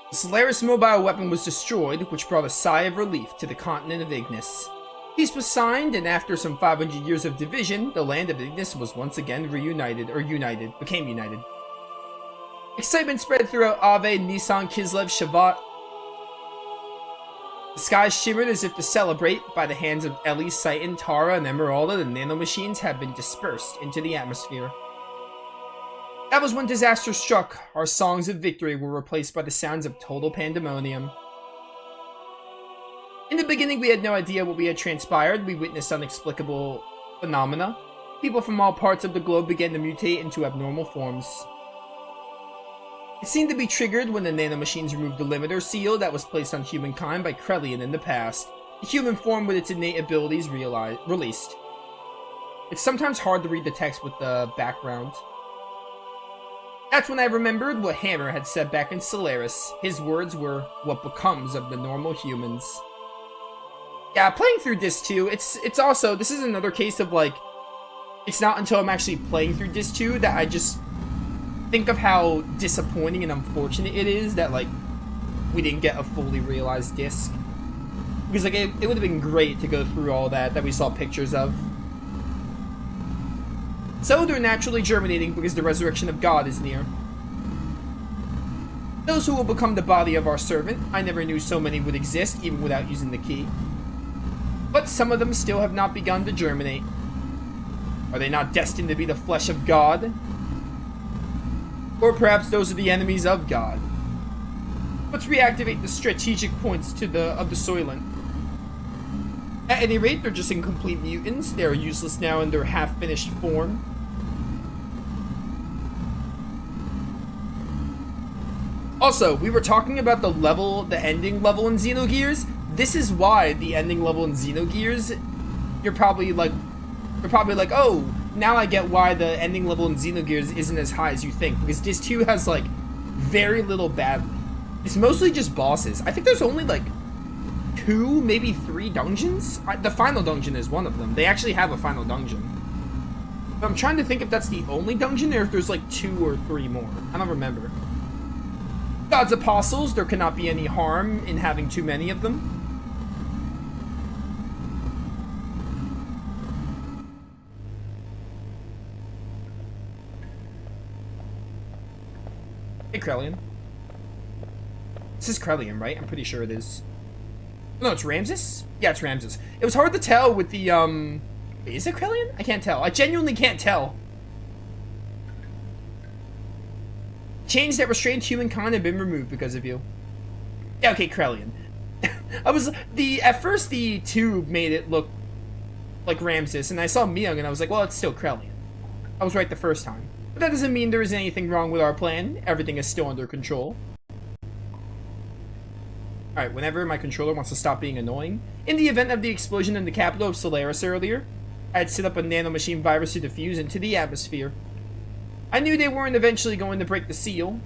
The Solaris mobile weapon was destroyed, which brought a sigh of relief to the continent of Ignis. Peace was signed, and after some 500 years of division, the land of Ignis was once again became united. Excitement spread throughout Ave, Nissan, Kislev, Shavat. The skies shimmered as if to celebrate. By the hands of Ellie, Citan, Tara, and Emeralda, the nanomachines had been dispersed into the atmosphere. That was when disaster struck. Our songs of victory were replaced by the sounds of total pandemonium. In the beginning, we had no idea what we had transpired. We witnessed unexplicable phenomena. People from all parts of the globe began to mutate into abnormal forms. It seemed to be triggered when the nanomachines removed the limiter seal that was placed on humankind by Krelian in the past. The human form with its innate abilities released. It's sometimes hard to read the text with the background. That's when I remembered what Hammer had said back in Solaris. His words were, "What becomes of the normal humans?" Yeah, playing through Disc 2, it's also, this is another case of like, it's not until I'm actually playing through Disc 2 that I just think of how disappointing and unfortunate it is that like, we didn't get a fully realized Disc. Because like, it would have been great to go through all that we saw pictures of. So they're naturally germinating because the resurrection of God is near. Those who will become the body of our servant, I never knew so many would exist even without using the key. But some of them still have not begun to germinate. Are they not destined to be the flesh of God? Or perhaps those are the enemies of God. Let's reactivate the strategic points of the Soylent. At any rate, they're just incomplete mutants. They are useless now in their half-finished form. Also, we were talking about the ending level in Xenogears. This is why the ending level in Xenogears, you're probably like, oh, now I get why the ending level in Xenogears isn't as high as you think. Because Disc 2 has, like, very little badly. It's mostly just bosses. I think there's only, like, 2, maybe 3 dungeons? The final dungeon is one of them. They actually have a final dungeon. But I'm trying to think if that's the only dungeon or if there's, like, 2 or 3 more. I don't remember. God's apostles, there cannot be any harm in having too many of them. Hey, Krelian. This is Krelian, right? I'm pretty sure it is. No, it's Ramses? Yeah, it's Ramses. It was hard to tell with the, Wait, is it Krelian? I can't tell. I genuinely can't tell. Chains that restrained humankind have been removed because of you. Yeah, okay, Krelian. At first the tube made it look like Ramses, and I saw Myung and I was like, well, it's still Krelian. I was right the first time. But that doesn't mean there is anything wrong with our plan. Everything is still under control. Alright, whenever my controller wants to stop being annoying. In the event of the explosion in the capital of Solaris earlier, I had set up a nanomachine virus to diffuse into the atmosphere. I knew they weren't eventually going to break the seal.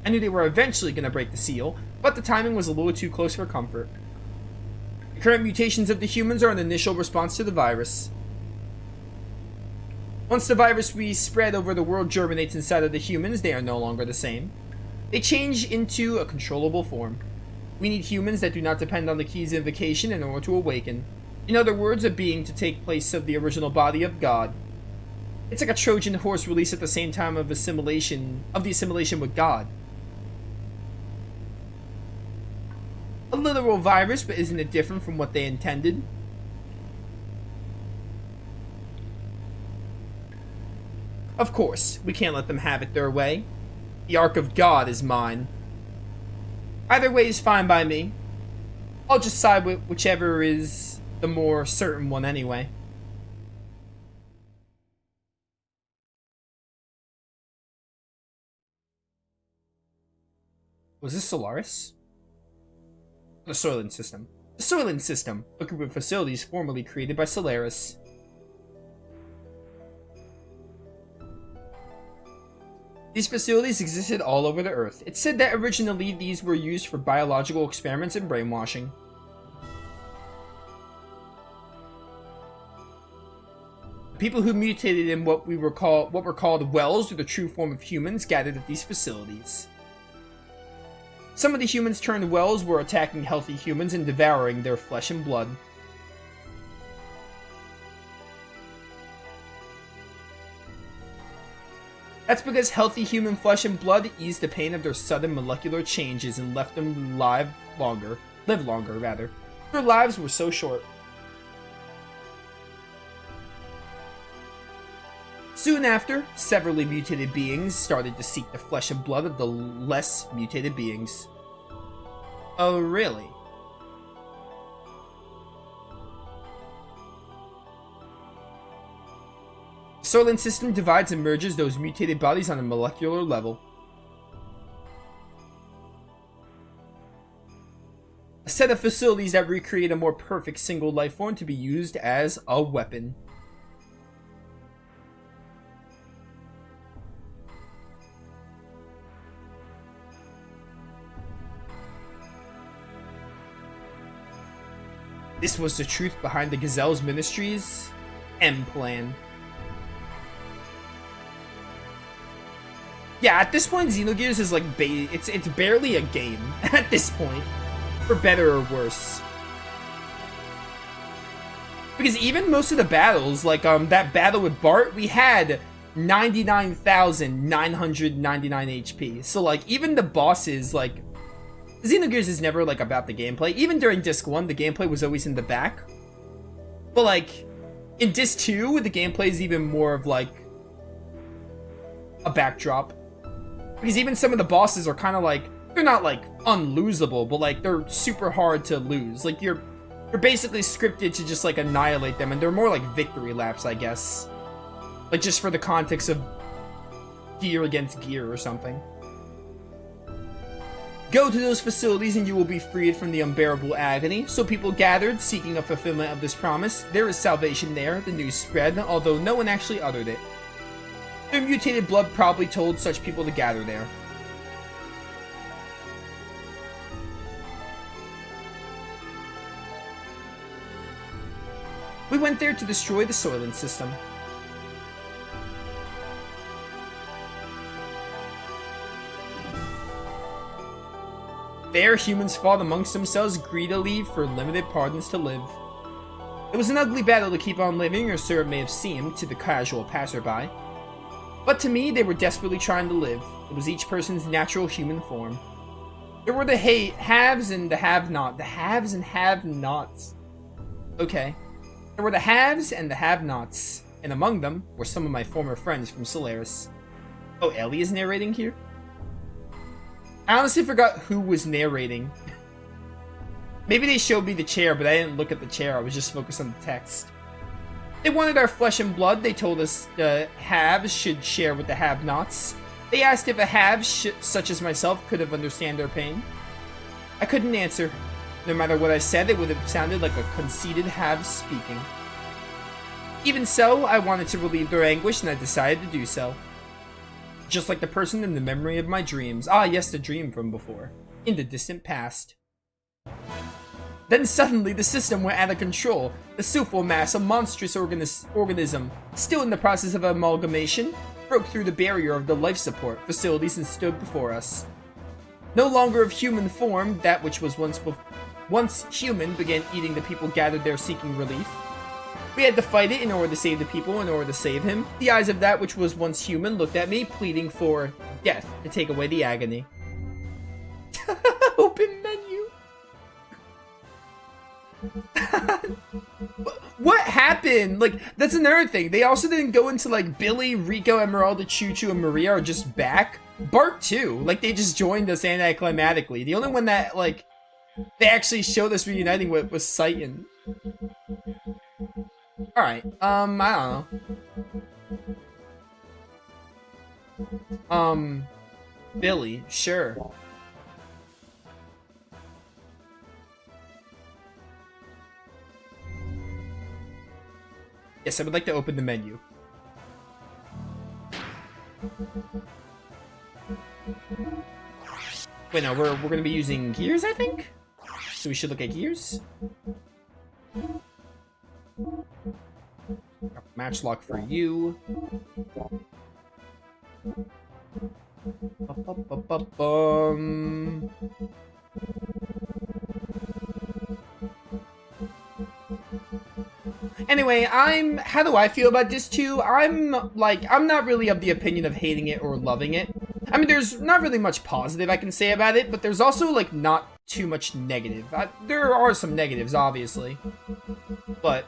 I knew they were eventually going to break the seal, but the timing was a little too close for comfort. The current mutations of the humans are an initial response to the virus. Once the virus we spread over the world germinates inside of the humans, they are no longer the same. They change into a controllable form. We need humans that do not depend on the key's invocation in order to awaken. In other words, a being to take place of the original body of God. It's like a Trojan horse released at the same time of the assimilation with God. A literal virus, but isn't it different from what they intended? Of course, we can't let them have it their way. The Ark of God is mine. Either way is fine by me. I'll just side with whichever is the more certain one anyway. Was this Solaris? The Soylent System. The Soylent System, a group of facilities formerly created by Solaris. These facilities existed all over the Earth. It's said that originally these were used for biological experiments and brainwashing. People who mutated in what were called wells, or the true form of humans, gathered at these facilities. Some of the humans turned wells were attacking healthy humans and devouring their flesh and blood. That's because healthy human flesh and blood eased the pain of their sudden molecular changes and left them live longer. Their lives were so short. Soon after, severally mutated beings started to seek the flesh and blood of the less mutated beings. Oh, really? The Soylent system divides and merges those mutated bodies on a molecular level. A set of facilities that recreate a more perfect single life form to be used as a weapon. This was the truth behind the Gazel's Ministry's M-Plan. Yeah, at this point, Xenogears is like it's barely a game at this point, for better or worse. Because even most of the battles, like that battle with Bart, we had 99,999 HP. So like even the bosses, like Xenogears is never like about the gameplay. Even during Disc 1, the gameplay was always in the back. But like in Disc 2, the gameplay is even more of like a backdrop. Because even some of the bosses are kind of like, they're not like unlosable, but like they're super hard to lose. Like you're basically scripted to just like annihilate them, and they're more like victory laps, I guess. Like just for the context of gear against gear or something. Go to those facilities and you will be freed from the unbearable agony. So people gathered, seeking a fulfillment of this promise. There is salvation there, the news spread, although no one actually uttered it. Their mutated blood probably told such people to gather there. We went there to destroy the Soylent system. There, humans fought amongst themselves greedily for limited pardons to live. It was an ugly battle to keep on living, or so it may have seemed to the casual passerby. But to me, they were desperately trying to live. It was each person's natural human form. There were the haves and the have-not. The haves and have-nots. Okay. There were the haves and the have-nots. And among them were some of my former friends from Solaris. Oh, Ellie is narrating here? I honestly forgot who was narrating. Maybe they showed me the chair, but I didn't look at the chair. I was just focused on the text. They wanted our flesh and blood. They told us the haves should share with the have-nots. They asked if a have, such as myself, could have understand their pain. I couldn't answer. No matter what I said, it would have sounded like a conceited have speaking. Even so, I wanted to relieve their anguish, and I decided to do so. Just like the person in the memory of my dreams. Ah, yes, the dream from before. In the distant past. Then suddenly, the system went out of control. The Sulfur mass, a monstrous organism, still in the process of amalgamation, broke through the barrier of the life support facilities and stood before us. No longer of human form, that which was once human began eating the people gathered there seeking relief. We had to fight it in order to save the people, in order to save him. The eyes of that which was once human looked at me, pleading for death to take away the agony. Open menu. What happened? Like, that's another thing. They also didn't go into, like, Billy, Rico, Emeralda, Choo-Choo, and Maria are just back. Bart, too. Like, they just joined us anticlimactically. The only one that, like, they actually showed us reuniting with was Saiyan. Alright, I don't know. Billy, sure. Yes, I would like to open the menu. Wait, no, we're gonna be using gears, I think? So we should look at gears? Matchlock for you. Ba-ba-ba-ba-bum. Anyway, how do I feel about this 2? I'm not really of the opinion of hating it or loving it. I mean, there's not really much positive I can say about it, but there's also, like, not too much negative. There are some negatives, obviously. But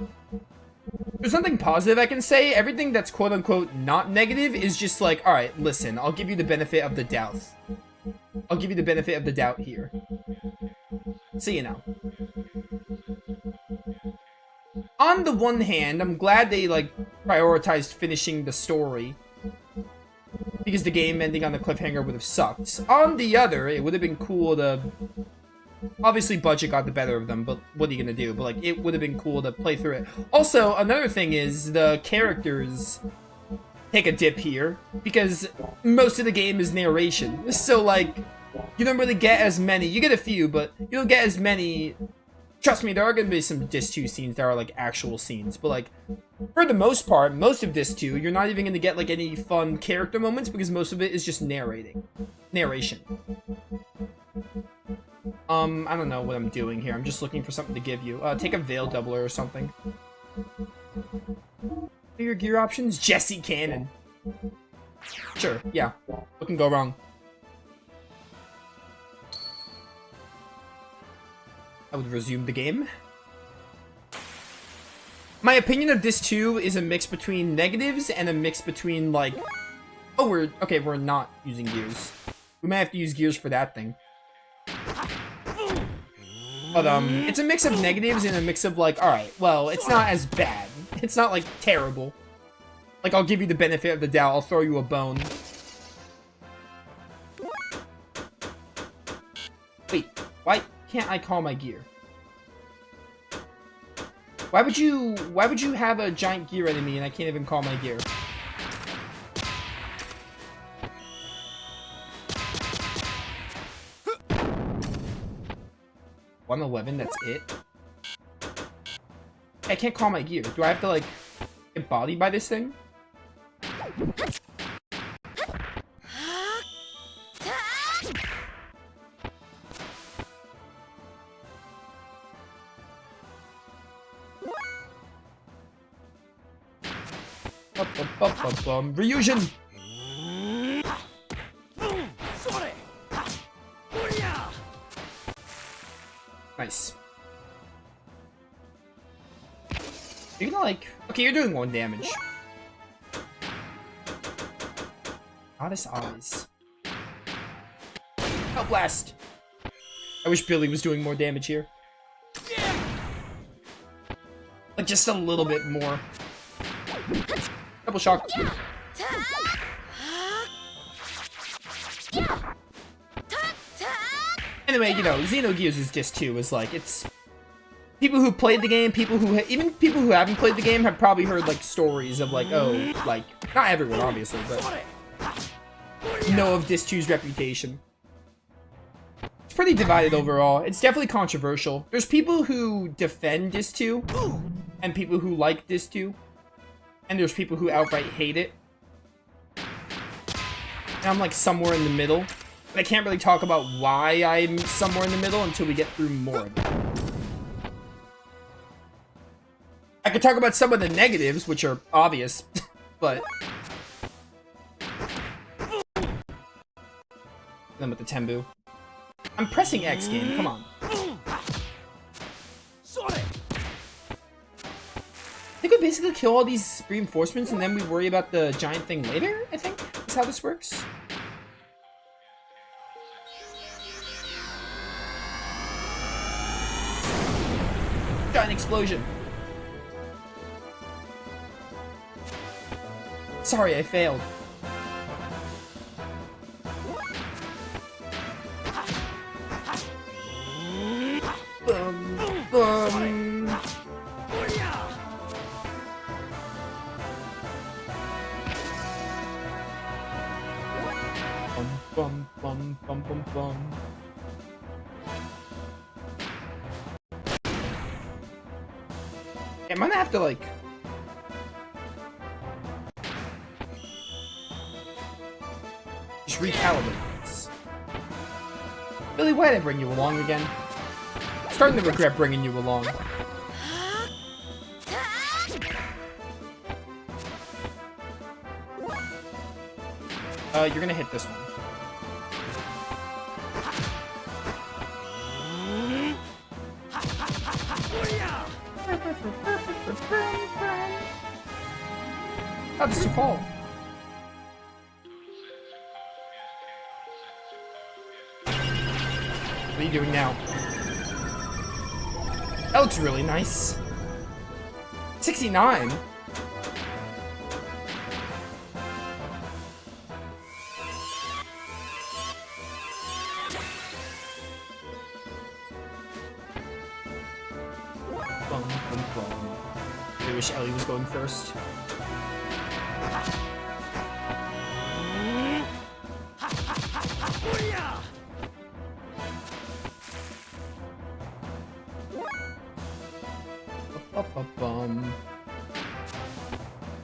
there's nothing positive I can say. Everything that's quote-unquote not negative is just like, alright, listen, I'll give you the benefit of the doubt. I'll give you the benefit of the doubt here. So, you know. On the one hand, I'm glad they, like, prioritized finishing the story. Because the game ending on the cliffhanger would have sucked. On the other, it would have been cool to... Obviously, budget got the better of them, but what are you gonna do? But, like, it would have been cool to play through it. Also, another thing is, the characters take a dip here. Because most of the game is narration. So, like, you don't really get as many... You get a few, but you don't get as many... Trust me, there are going to be some Disc 2 scenes that are, like, actual scenes. But, like, for the most part, most of Disc 2, you're not even going to get, like, any fun character moments because most of it is just narration. I don't know what I'm doing here. I'm just looking for something to give you. Take a Veil Doubler or something. What are your gear options? Jesse Cannon. Sure, yeah. What can go wrong? I would resume the game. My opinion of this 2 is a mix between negatives and a mix between, like... Oh, we're not using gears. We might have to use gears for that thing. But, it's a mix of negatives and a mix of, like, alright, well, it's not as bad. It's not, like, terrible. Like, I'll give you the benefit of the doubt. I'll throw you a bone. Wait, why can't I call my gear? Why would you have a giant gear enemy and I can't even call my gear? $111, that's it? I can't call my gear. Do I have to, like, get bodied by this thing? Reunion! Nice. You're gonna, like... Okay, you're doing 1 damage. Oddest eyes. Oh, blast! I wish Billy was doing more damage here. Like, just a little bit more. Double shock. Anyway, you know, Xenogears' Disc 2 is like, it's... People who played the game, even people who haven't played the game have probably heard, like, stories of, like, oh, like, not everyone, obviously, but... know of Disc 2's reputation. It's pretty divided overall. It's definitely controversial. There's people who defend Disc 2, and people who like Disc 2. And there's people who outright hate it. And I'm like somewhere in the middle. But I can't really talk about why I'm somewhere in the middle until we get through more of it. I could talk about some of the negatives, which are obvious, but... Then with the Tembu. I'm pressing X game, come on. I think we basically kill all these reinforcements and then we worry about the giant thing later, I think? Is how this works. Giant explosion. Sorry, I failed. Bum, bum, bum, bum, bum. I might have to, like... recalibrates. Billy, why did I bring you along again? I'm starting to regret bringing you along. You're gonna hit this one. How does it fall? What are you doing now? That looks really nice. 69? I wish Ellie was going first.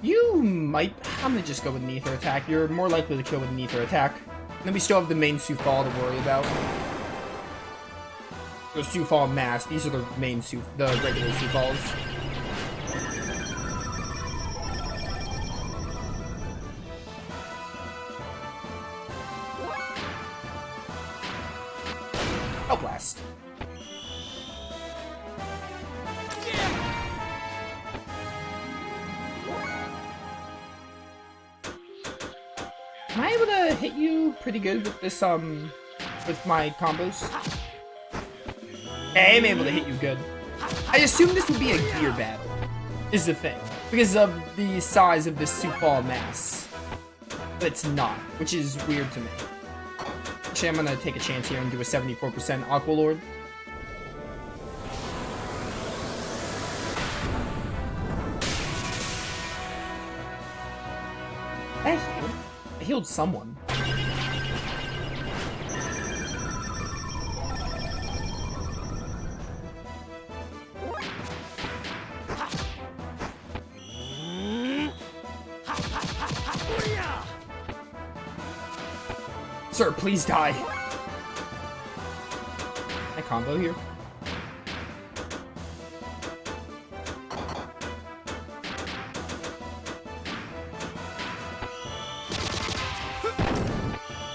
You might... I'm gonna just go with an ether attack. You're more likely to kill with an ether attack. And then we still have the main Sufal to worry about. The Sufal mass. These are the main the regular Sufals. Blast. Am I able to hit you pretty good with this, with my combos? I am able to hit you good. I assume this would be a gear battle, is the thing. Because of the size of this Sufal mass. But it's not, which is weird to me. Actually, I'm gonna take a chance here and do a 74% Aqua Lord. I healed someone. Sir, please die. I combo here.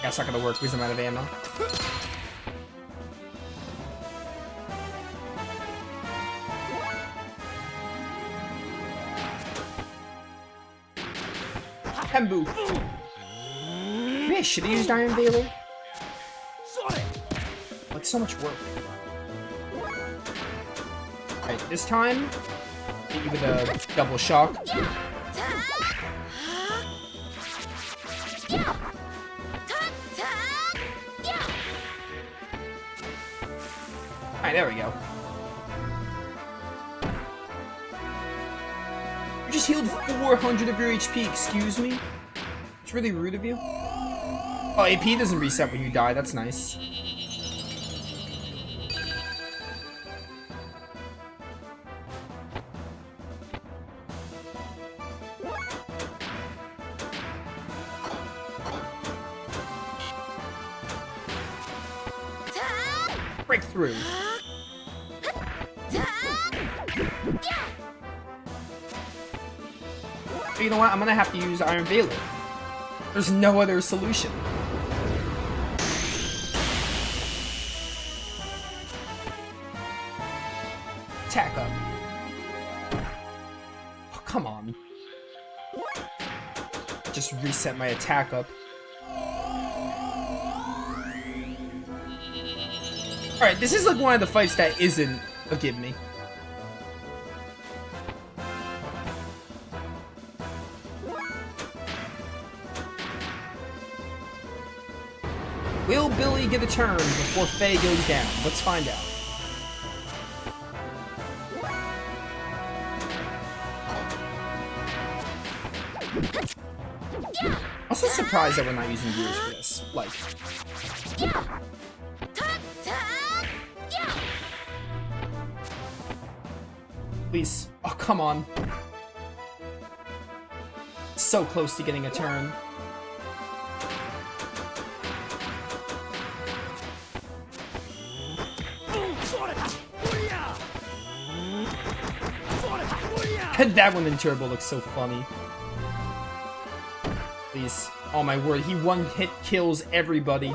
That's not gonna work because I'm out of ammo. Hembu. Maybe I should have used Iron Veiler. Like so much work. Alright, this time, hit you with a double shock. Alright, there we go. You just healed 400 of your HP, excuse me? It's really rude of you. Oh, AP doesn't reset when you die, that's nice. Breakthrough. You know what? I'm gonna have to use Iron Veiler. There's no other solution. Attack up. Oh, come on. Just reset my attack up. Alright, this is like one of the fights that isn't a give me. Will Billy get a turn before Faye goes down? Let's find out. I'm also surprised that we're not using gears for this. Like... Please. Oh, come on. So close to getting a turn. That one in Turbo looks so funny. Please. Oh my word, he one-hit kills everybody.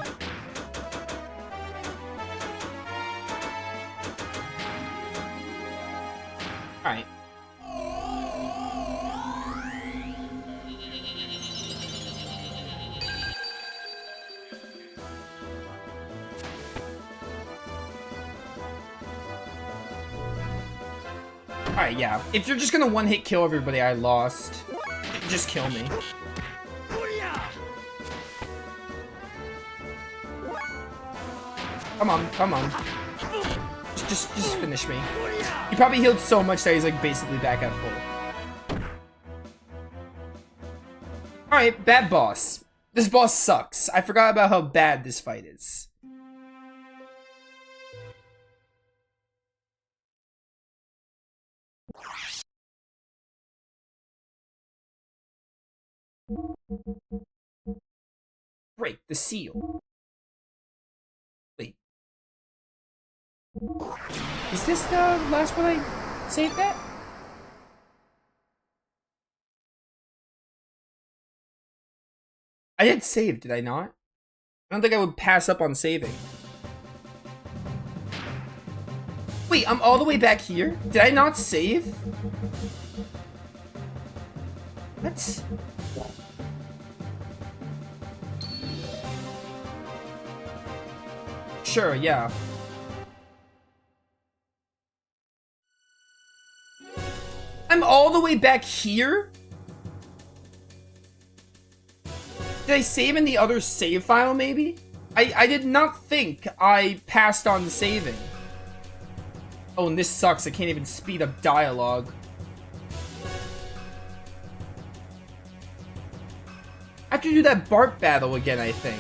Alright. Alright, yeah. If you're just gonna one-hit kill everybody, I lost. Just kill me. Come on, come on. Just finish me. He probably healed so much that he's like basically back at full. Alright, bad boss. This boss sucks. I forgot about how bad this fight is. Break the seal. Wait. Is this the last one I saved at? I did save, did I not? I don't think I would pass up on saving. Wait, I'm all the way back here? Did I not save? What? Sure, yeah. I'm all the way back here? Did I save in the other save file, maybe? I did not think I passed on saving. Oh, and this sucks. I can't even speed up dialogue. I have to do that Bart battle again, I think.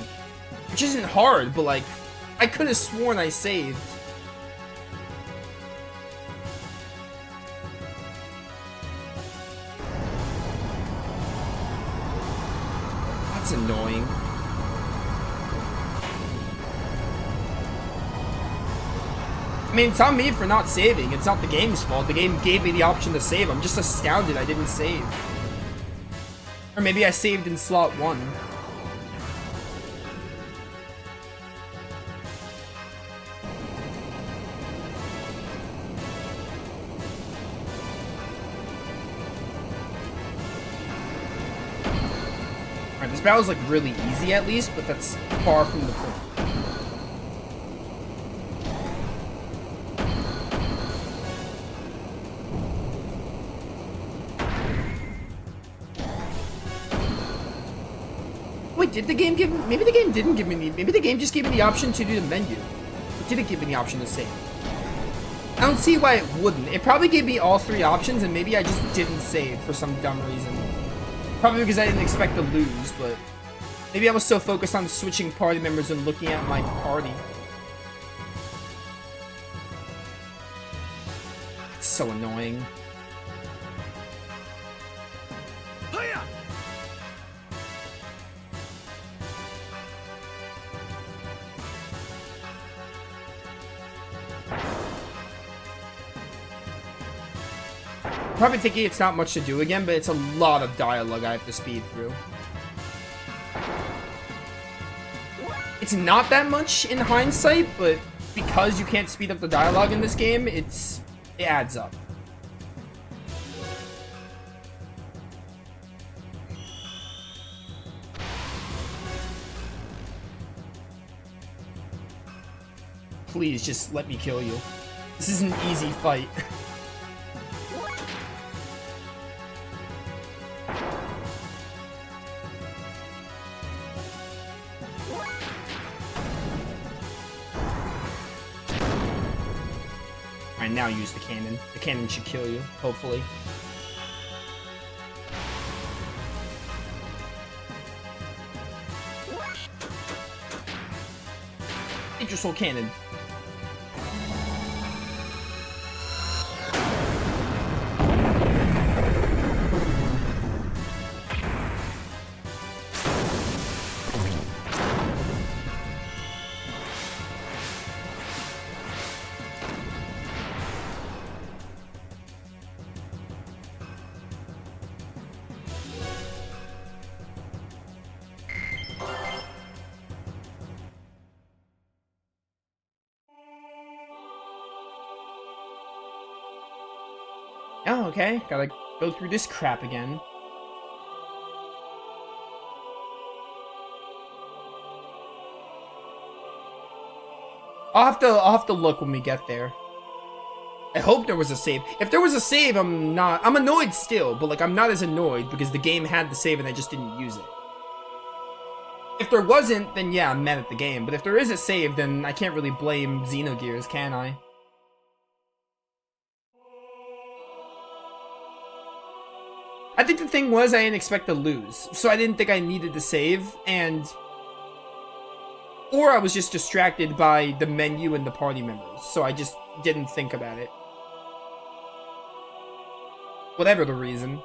Which isn't hard, but like, I could have sworn I saved. That's annoying. I mean, it's on me for not saving. It's not the game's fault. The game gave me the option to save. I'm just astounded I didn't save. Or maybe I saved in slot 1. Alright, this battle's like really easy at least, but that's far from the point. Wait, did the game give me... Maybe the game didn't give me... Maybe the game just gave me the option to do the menu. It didn't give me the option to save. I don't see why it wouldn't. It probably gave me all 3 options, and maybe I just didn't save for some dumb reason. Probably because I didn't expect to lose, but... Maybe I was so focused on switching party members and looking at my party. It's so annoying. Probably thinking it's not much to do again, but it's a lot of dialogue I have to speed through. It's not that much in hindsight, but because you can't speed up the dialogue in this game, it adds up. Please, just let me kill you. This is an easy fight. Alright, now use the cannon. The cannon should kill you, hopefully. Interesting cannon. Oh, okay. Gotta go through this crap again. I'll have to look when we get there. I hope there was a save. If there was a save, I'm annoyed still, but like I'm not as annoyed because the game had the save and I just didn't use it. If there wasn't, then yeah, I'm mad at the game. But if there is a save, then I can't really blame Xenogears, can I? I think the thing was I didn't expect to lose, so I didn't think I needed to save, or I was just distracted by the menu and the party members, so I just didn't think about it. Whatever the reason.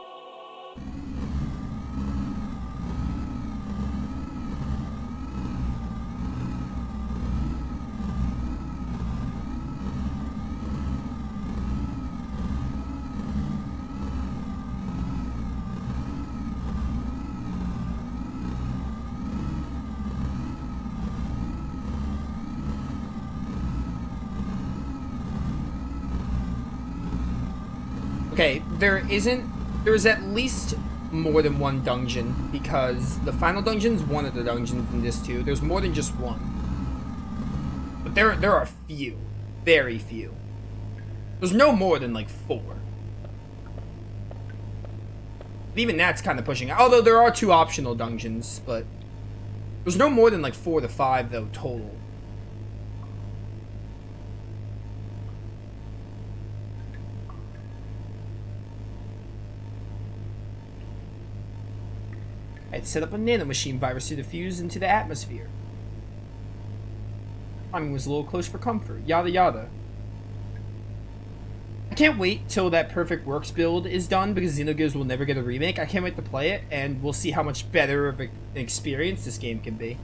Okay, there's at least more than one dungeon, because the final dungeon's one of the dungeons in this too. There's more than just one. But there are few. Very few. There's no more than like 4. But even that's kind of pushing it. Although there are 2 optional dungeons, but there's no more than like 4 to 5 though total. I'd set up a nanomachine virus to diffuse into the atmosphere. Timing was a little close for comfort. Yada yada. I can't wait till that Perfect Works build is done because Xenogears will never get a remake. I can't wait to play it, and we'll see how much better of an experience this game can be.